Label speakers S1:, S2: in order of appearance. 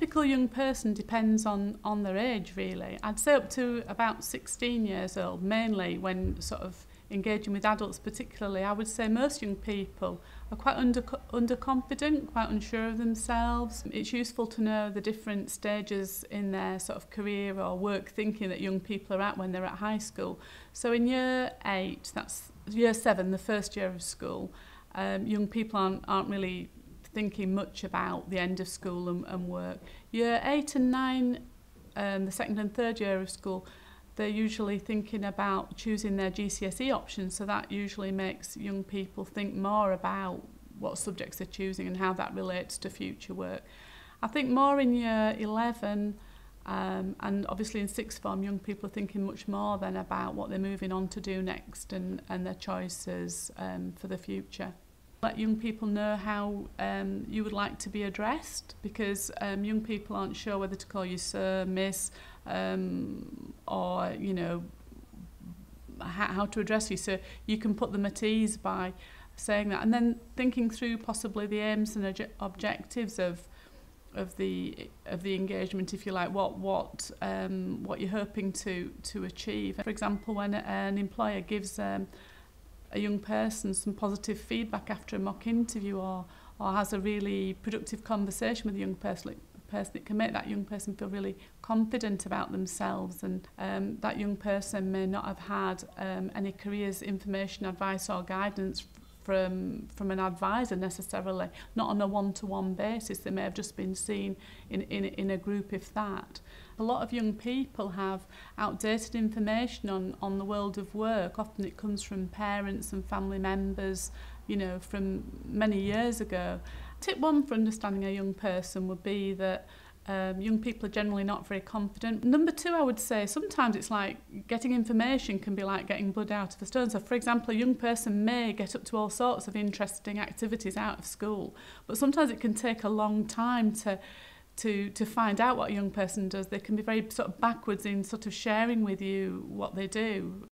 S1: typical young person depends on their age, really. I'd say up to about 16 years old, mainly when sort of engaging with adults particularly. I would say most young people are quite underconfident, quite unsure of themselves. It's useful to know the different stages in their sort of career or work thinking that young people are at when they're at high school. So in year 8, that's year 7, the first year of school, young people aren't really thinking much about the end of school and work. Year 8 and 9, the second and third year of school, they're usually thinking about choosing their GCSE options, so that usually makes young people think more about what subjects they're choosing and how that relates to future work. I think more in year 11 and obviously in sixth form, young people are thinking much more then about what they're moving on to do next and their choices for the future. Let young people know how you would like to be addressed, because young people aren't sure whether to call you sir, miss, or you know how to address you. So you can put them at ease by saying that, and then thinking through possibly the aims and objectives of the engagement, if you like, what you're hoping to achieve. For example, when an employer gives a young person some positive feedback after a mock interview or has a really productive conversation with a young person, it can make that young person feel really confident about themselves, and that young person may not have had any careers information, advice or guidance from an advisor necessarily, not on a one-to-one basis. They may have just been seen in a group, if that. A lot of young people have outdated information on the world of work. Often it comes from parents and family members, you know, from many years ago. Tip 1 for understanding a young person would be that young people are generally not very confident. Number 2, I would say, sometimes it's like getting information can be like getting blood out of a stone. So, for example, a young person may get up to all sorts of interesting activities out of school, but sometimes it can take a long time to find out what a young person does. They can be very sort of backwards in sort of sharing with you what they do.